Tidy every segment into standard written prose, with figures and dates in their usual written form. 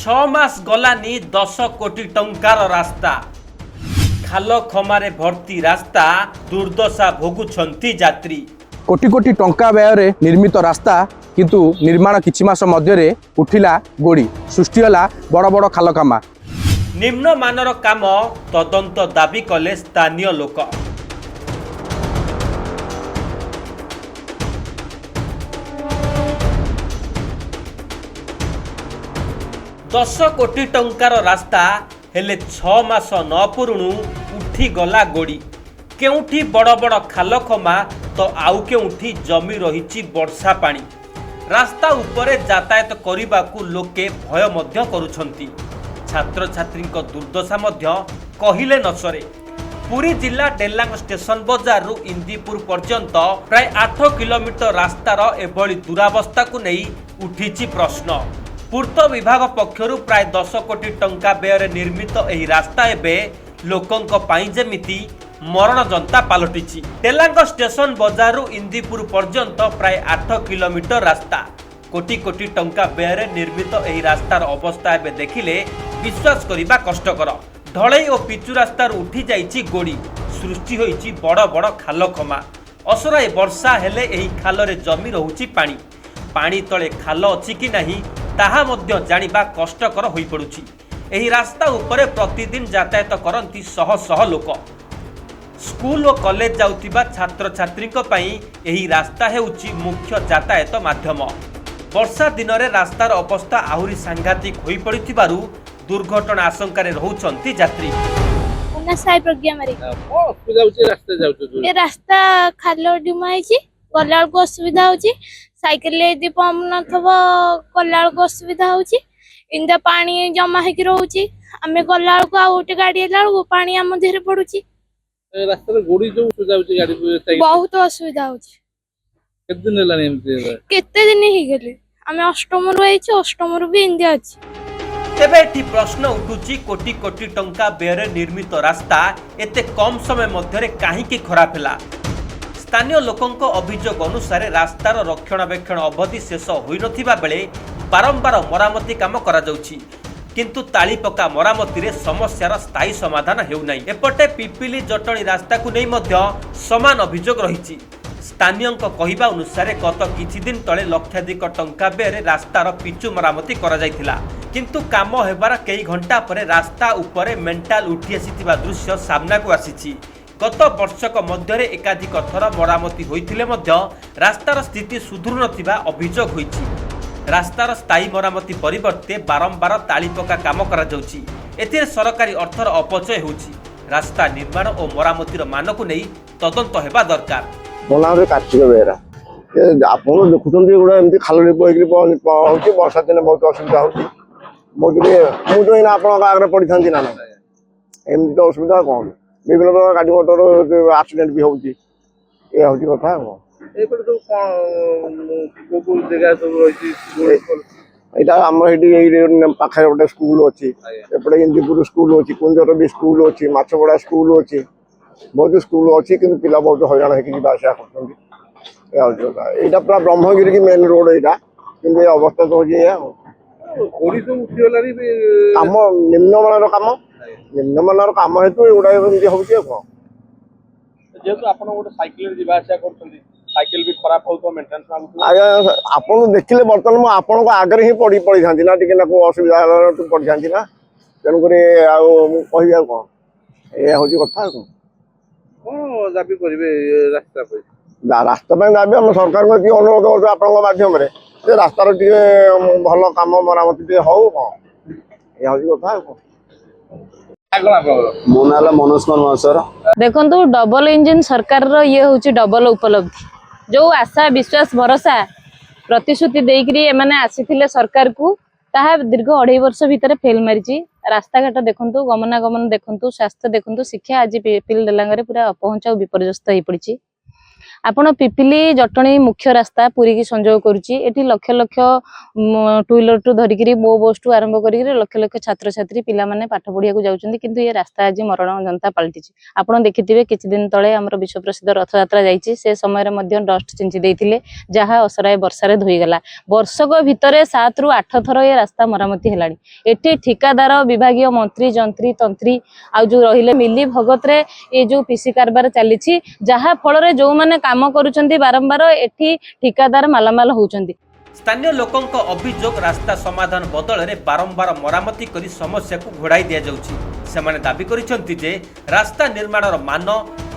मास गलानी 10 कोटी टंकार रास्ता खाल खमारे भर्ती रास्ता दुर्दशा भोगुछंती यात्री। कोटी कोटी टंका व्यय निर्मित रास्ता किंतु निर्माण किछि मास मध्यरे उठिला गोड़ी सृष्टि होला बड़ बड़ खालकामा। निम्न मानर काम तदंत दाबी कले स्थानीय लोक। दश कोटी टंकार रास्ता हेले 6 मास न पुरुणु उठी गला गोड़ी। केउठी बड़ बड़ खाल खमा तो आउ केउठी जमी रही वर्षा पानी। रास्ता उपरे यातायात करने लोके भय मध्य करुछंती। छात्र छात्री दुर्दशा मध्य कहिले न सरे। पुरी जिला डेलांग स्टेशन बजार रु इंदीपुर पर्यंत प्राय 8 किलोमीटर रास्तार एभली दुरावस्था को नहीं उठिछि प्रश्न। पूर्त विभाग पक्षरु प्राय 10 कोटी टंका व्यय निर्मित एही रास्ता एबे लोकंक पाई जेमिति मरण जनता पालटिछि। डेलांग स्टेशन बजार रु इंदीपुर पर्यंत प्राय 8 किलोमीटर रास्ता कोटी कोटी टंका व्यय निर्मित एही रास्तार अवस्था एबे देखिले विश्वास करिबा कष्टकर। ढलई और पिचु रास्तार उठी जाइछि गोड़ी सृष्टि होइछि बड़ बड़ खाल खमा। असराए वर्षा हेले एही खालरे जमी रहुछि पानी। पानी तले खाल अछि कि नाही ताहा मध्य जानिबा कष्टकर होई पडुछि। एही रास्ता उपरे प्रतिदिन यातायात करंती शह शह लोक। स्कूल और कॉलेज जाउतिबा छात्र छात्री एही रास्ता हेउछि मुख्य यातायात माध्यम। वर्षा दिन रे रास्तार अवस्था आहुरी सांघातिक होई पड़िथिबारु दुर्घटना आशंका रहउछंती यात्री। रास्ता खाल डिमाई गला को असुविधा होची। साइकिल यदि पंप नथबो गला को असुविधा होची। इंदा पानी जमा हेकि रहउची। आमे गला को आ उटे गाड़ी एला को पानी हम देहरे पडुची। रास्ता गोड़ी जो सुजाउची गाड़ी बहुत असुविधा होची। केते दिन ही गेले आमे अष्टम रु आइछि। अष्टम रु भी इंदिया अछि। तेबे एठी प्रश्न उठुची कोटी कोटी टंका व्यय निर्मित रास्ता एते कम समय मध्यरे काहीकि खराब हैला। स्थानीय लोकंक अभियोग अनुसार रास्तार रक्षणाबेक्षण अवधि शेष होई नथिबा बेले बारंबार मरामती काम करा जाउची किंतु ताली पका मरामती रे समस्यार स्थायी समाधान हेउ नै। एपटे पिपिली जटणी रास्ता को नै मध्य समान अभियोग रहिछि। स्थानीयंक कहिबा अनुसार गत किछि दिन तले लक्षाधिक टंका व्यय रास्तार पिचु मरामती करा जायथिला किंतु काम हेबार कई घंटा परे रास्ता उपरे मेंटाल उठी आसीथिबा दृश्य सामना को आसीछि। गत वर्षक मध्यरे एकाधिक थर मरामती होइथिले मध्य रास्तार स्थिति सुधुरु नथिबा अभियोग होइछि। रास्तार स्थायी मरामती परिवर्ते बारंबार ताली पका काम करा जाउछि। एथिरे सरकारी अर्थर अपचय होउछि। रास्ता निर्माण और मरामतीर मानक नै तदंत हेबा दरकार। मोनारे कार्तिक बेरा आपन देखुछन्ती गुडा एमती खालरे बोइकरी होउछि। वर्षा दिन बहुत असुविधा होउछि। मु तो इन आपन आगरे पड़ी थांती ना एमती तो असुविधा कोन विभिन्न प्रकार गाड़ी मोटर एक्सीडेंट भी होउछि। ए होउछि कथा को एपटे तो को जगह सब रहिछि। एटा हमर हेडी एई पाखरे गोटे स्कूल अछि। एपटे इंदीपुर स्कूल अछि। कुंजर भी स्कूल अछि। माछबड़ा स्कूल अछि। बहुत स्कूल अच्छी कि पिला बहुत हईराण होगा कर। यहाँ पूरा ब्रह्मगिरी की मेन रोड यहाँ कि अवस्था तो कम निम्नमानर कम निम्नमानर कम हेतु एगुड़ा हूँ। आज्ञा आपन देखिले बर्तमान मुझे आपन आगे ही पड़ी पड़ी था ना टी असुविधा पड़ी था ना तेणुक कह कौन यह हूँ कथा दाबी करिवे रास्ता पे रास्ता पे दाबी हम सरकार को अनुरोध करते आपन माध्यम से रास्तार टे भल काम मरामती टे हो कौन यह कथा मो ना मनोज कुमार महासर। देखो डबल इंजिन सरकार रो ये हूँ डबल उपलब्धि जो आशा विश्वास भरोसा प्रतिश्रुति देकरी एमाने आसीथिले सरकार को ताहा दीर्घ 2.5 वर्ष भितर फेल मारी। रास्ता घाट देखु गमनागमन देखु स्वास्थ्य देखु शिक्षा आज पिपिल डेलांग पूरा अपहुंचा विपर्यस्त हो पड़ी। आपण पिपिली जटणी मुख्य रास्ता पुरी की संजोग करुच्ची एटी लक्ष लक्ष टू व्हीलर टू धरिकी मो बस टू आरंभ कर लक्ष लक्ष छात्र छात्री पिला माने पाठ पढ़िया जाउछन्ती किंतु ये रास्ता आज मरण जनता पलटि आपण देखिथिबे किछि दिन तळे हमर विश्व प्रसिद्ध रथ यात्रा जाईची से समय रे मध्य डस्ट चिंची देइथिले जहा असराय वर्षा रे धोई गला वर्षक भितरे 7 रु 8 थर ये रास्ता मरामती हेलानी एटी ठिकादार विभागीय मंत्री जंत्री तंत्री आ जो रहिले मिली भगत रे ये जो पीसी कारबार चलीछि जहा फल रे जो माने काम करूछन्ती बारंबार एठी ठिकादार मालामाल होउछन्ती। स्थानीय लोकों अभियोग रास्ता समाधान बदल में बारंबार मरामती करी समस्या को घोड़ाई दिया जाउछि। सेमाने दाबी करिसेंति जे रास्ता निर्माणर मान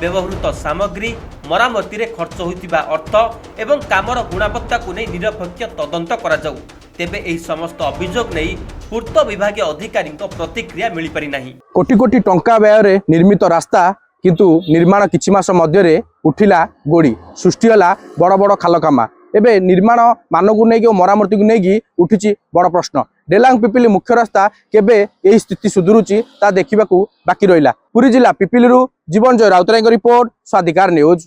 व्यवहृत सामग्री मरामती रे खर्च होइतिबा अर्थ एवं कामर गुणवत्ता को नहीं निरपेक्ष तदंत करा जाउ। तेबे एही समस्त अभियोग नहीं पूर्त विभागीय अधिकारी प्रतिक्रिया मिल पारि नाही। कोटी कोटी टंका व्यय निर्मित रास्ता किंतु निर्माण किछि मास मध्यरे उठिला गोड़ी सृष्टि होला बड़ बड़ खालकामा एबे निर्माण मान को नहीं मरामती को नहीं उठी बड़ प्रश्न। डेलांग पिपिली मुख्य रास्ता केबे यही स्थिति सुधुरुची ता देखिबाकू बाकी रहिला। पुरी जिला पिपिली जीवन जय राउतराय रिपोर्ट स्वाधिकार न्यूज।